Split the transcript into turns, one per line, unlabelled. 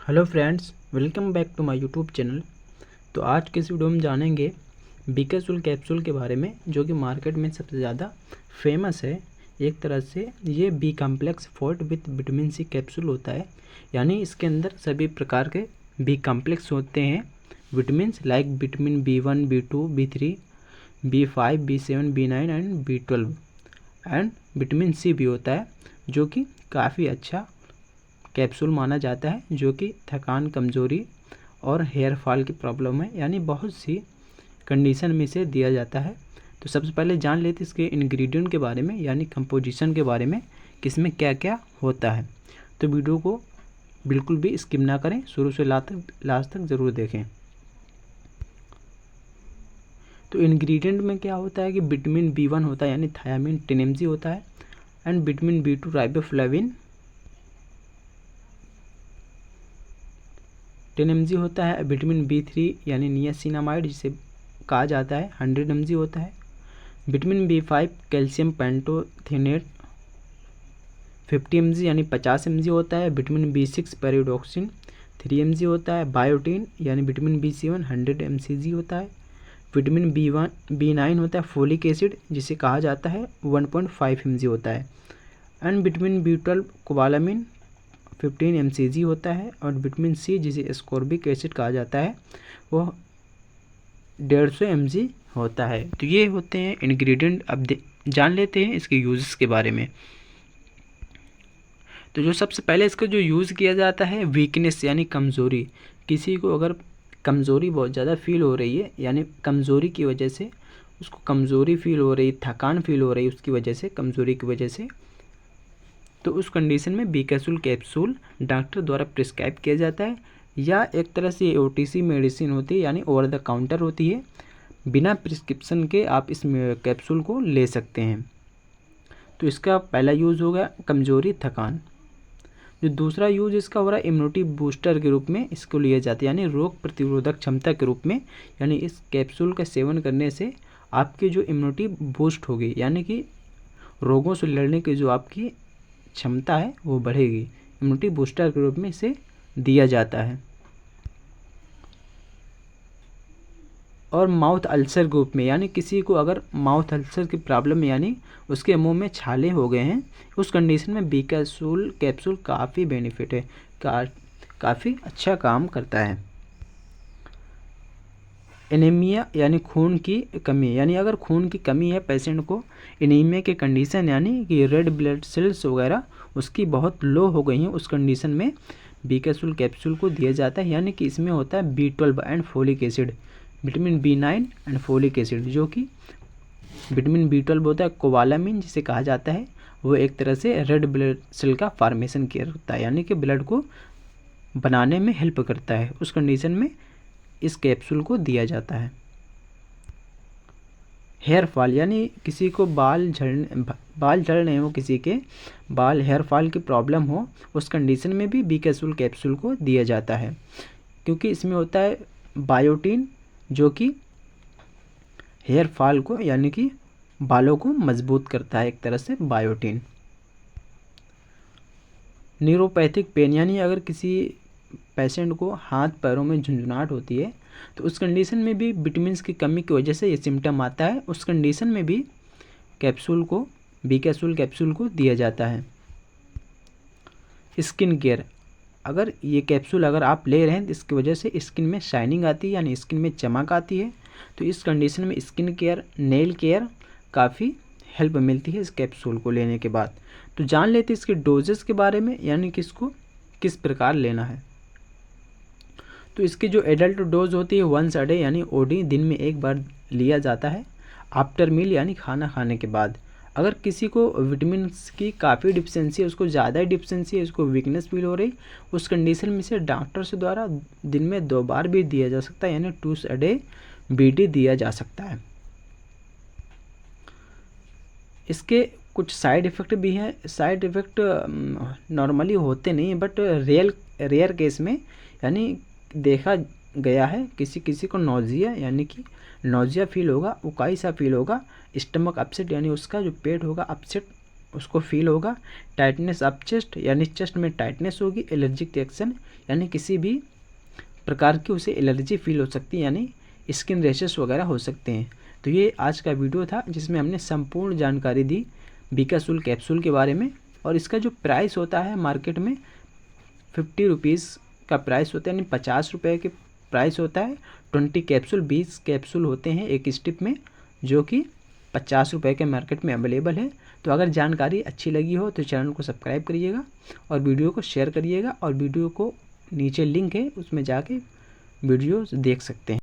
Hello friends, welcome back to my YouTube channel. तो आज के इस वीडियो में जानेंगे बीकेसूल कैप्सूल के बारे में, जो कि मार्केट में सबसे ज़्यादा फेमस है। एक तरह से ये B complex forte with vitamin C capsule होता है, यानी इसके अंदर सभी प्रकार के बी कॉम्प्लेक्स होते हैं। Vitamin like vitamin B1, B2, B3, B5, B7, B9 and B12 and vitamin C भी होता है, जो कि काफ़ी अच्छा कैप्सूल माना जाता है, जो कि थकान, कमज़ोरी और हेयर फॉल की प्रॉब्लम है, यानी बहुत सी कंडीशन में से दिया जाता है। तो सबसे पहले जान लेते इसके इंग्रेडिएंट के बारे में, यानी कंपोजिशन के बारे में, किसमें क्या क्या होता है। तो वीडियो को बिल्कुल भी स्किप ना करें, शुरू से लास्ट तक ज़रूर देखें। तो इंग्रेडिएंट में क्या होता है कि विटामिन B1 होता है, यानी थायामीन 10 mg होता है, and vitamin B2 riboflavin 10 mg होता है। विटामिन B3 यानी नियासिनामाइड जिसे कहा जाता है 100 mg होता है। विटामिन B5 कैल्शियम पेंटोथेनेट 50 mg यानी 50 mg होता है। विटामिन B6 पेरिडोक्सिन 3 mg होता है। बायोटीन यानी विटामिन B7 100 mcg होता है। विटामिन B9 होता है फोलिक एसिड जिसे कहा जाता है 1.5 mg होता है। And vitamin B12 cobalamin 15 mcg होता है। और विटामिन सी जिसे एस्कॉर्बिक एसिड कहा जाता है वो 150 mg होता है। तो ये होते हैं इंग्रेडिएंट। अब जान लेते हैं इसके यूज़ के बारे में। तो जो सबसे पहले इसका जो यूज़ किया जाता है, वीकनेस यानी कमज़ोरी। किसी को अगर कमज़ोरी बहुत ज़्यादा फील हो रही है, यानी कमज़ोरी की वजह से उसको कमज़ोरी फील हो रही, थकान फील हो रही उसकी वजह से, कमज़ोरी की वजह से, तो उस कंडीशन में बीकेसूल कैप्सूल डॉक्टर द्वारा प्रिस्क्राइब किया जाता है, या एक तरह से OTC मेडिसिन होती है, यानी ओवर द काउंटर होती है। बिना प्रिस्क्रिप्शन के आप इस कैप्सूल को ले सकते हैं। तो इसका पहला यूज़ हो गया कमज़ोरी, थकान। जो दूसरा यूज़ इसका हो रहा है इम्यूनिटी बूस्टर के रूप में इसको लिया जाता है, यानी रोग प्रतिरोधक क्षमता के रूप में। यानी इस कैप्सूल का सेवन करने से आपकी जो इम्यूनिटी बूस्ट होगी, यानी कि रोगों से लड़ने की जो आपकी क्षमता है वो बढ़ेगी। इम्यूनिटी बूस्टर के रूप में इसे दिया जाता है। और माउथ अल्सर ग्रुप में, यानी किसी को अगर माउथ अल्सर की प्रॉब्लम, यानी उसके मुंह में छाले हो गए हैं, उस कंडीशन में बीकेसूल कैप्सूल काफ़ी बेनिफिट है, काफ़ी अच्छा काम करता है। एनीमिया यानी खून की कमी, यानी अगर खून की कमी है पेशेंट को, एनीमिया की कंडीशन यानी कि रेड ब्लड सेल्स वगैरह उसकी बहुत लो हो गई हैं, उस कंडीशन में बीकेसूल कैप्सूल को दिया जाता है। यानी कि इसमें होता है B12 and folic acid, vitamin B9 and folic acid, जो कि विटामिन B12 होता है कोबालामिन जिसे कहा जाता है, वो एक तरह से रेड ब्लड सेल का फॉर्मेशन करता है, यानी कि ब्लड को बनाने में हेल्प करता है। उस कंडीशन में इस कैप्सूल को दिया जाता है। हेयर फॉल, यानी किसी को बाल झड़ रहे हो, किसी के बाल हेयर फॉल की प्रॉब्लम हो, उस कंडीशन में भी बीकेसूल कैप्सूल को दिया जाता है, क्योंकि इसमें होता है बायोटीन, जो कि हेयर फॉल को, यानी कि बालों को मजबूत करता है, एक तरह से बायोटीन। न्यूरोपैथिक पेन, यानी अगर किसी पेशेंट को हाथ पैरों में झुंझुनाहट होती है, तो उस कंडीशन में भी विटामिन की कमी की वजह से ये सिम्टम आता है, उस कंडीशन में भी बीकेसूल कैप्सूल को दिया जाता है। स्किन केयर, अगर ये कैप्सूल अगर आप ले रहे हैं तो इसकी वजह से स्किन में शाइनिंग आती है, यानी स्किन में चमक आती है, तो इस कंडीशन में स्किन केयर, नेल केयर काफ़ी हेल्प मिलती है इस कैप्सूल को लेने के बाद। तो जान लेते हैं इसके डोजेस के बारे में, यानी कि इसको किस प्रकार लेना है। तो इसकी जो एडल्ट डोज होती है 1 a डे, यानी OD दिन में एक बार लिया जाता है आफ्टर मील, यानी खाना खाने के बाद। अगर किसी को विटामिन की काफ़ी डिफिशेंसी है, उसको ज़्यादा डिफिशेंसी है, उसको वीकनेस फील हो रही, उस कंडीशन में से डॉक्टर से द्वारा दिन में 2 बार भी दिया जा सकता है, यानी 2 a डे BD दिया जा सकता है। इसके कुछ साइड इफ़ेक्ट भी हैं। साइड इफ़ेक्ट नॉर्मली होते नहीं, बट रेयर केस में, यानी देखा गया है किसी किसी को नोजिया, यानी कि नोजिया फील होगा, उकाई सा फील होगा, स्टमक अपसेट, यानी उसका जो पेट होगा अपसेट उसको फील होगा। टाइटनेस ऑफ चेस्ट यानी चेस्ट में टाइटनेस होगी। एलर्जिक रिएक्शन यानी किसी भी प्रकार की उसे एलर्जी फील हो सकती है, यानी स्किन रैशेस वगैरह हो सकते हैं। तो ये आज का वीडियो था जिसमें हमने संपूर्ण जानकारी दी बीकासुल कैप्सूल के बारे में। और इसका जो प्राइस होता है मार्केट में 50 रुपीज़ का प्राइस होता है, यानी 50 रुपये के प्राइस होता है। 20 कैप्सूल 20 कैप्सूल होते हैं एक स्टिप में, जो कि 50 रुपये के मार्केट में अवेलेबल है। तो अगर जानकारी अच्छी लगी हो तो चैनल को सब्सक्राइब करिएगा और वीडियो को शेयर करिएगा। और वीडियो को नीचे लिंक है, उसमें जाके वीडियो देख सकते हैं।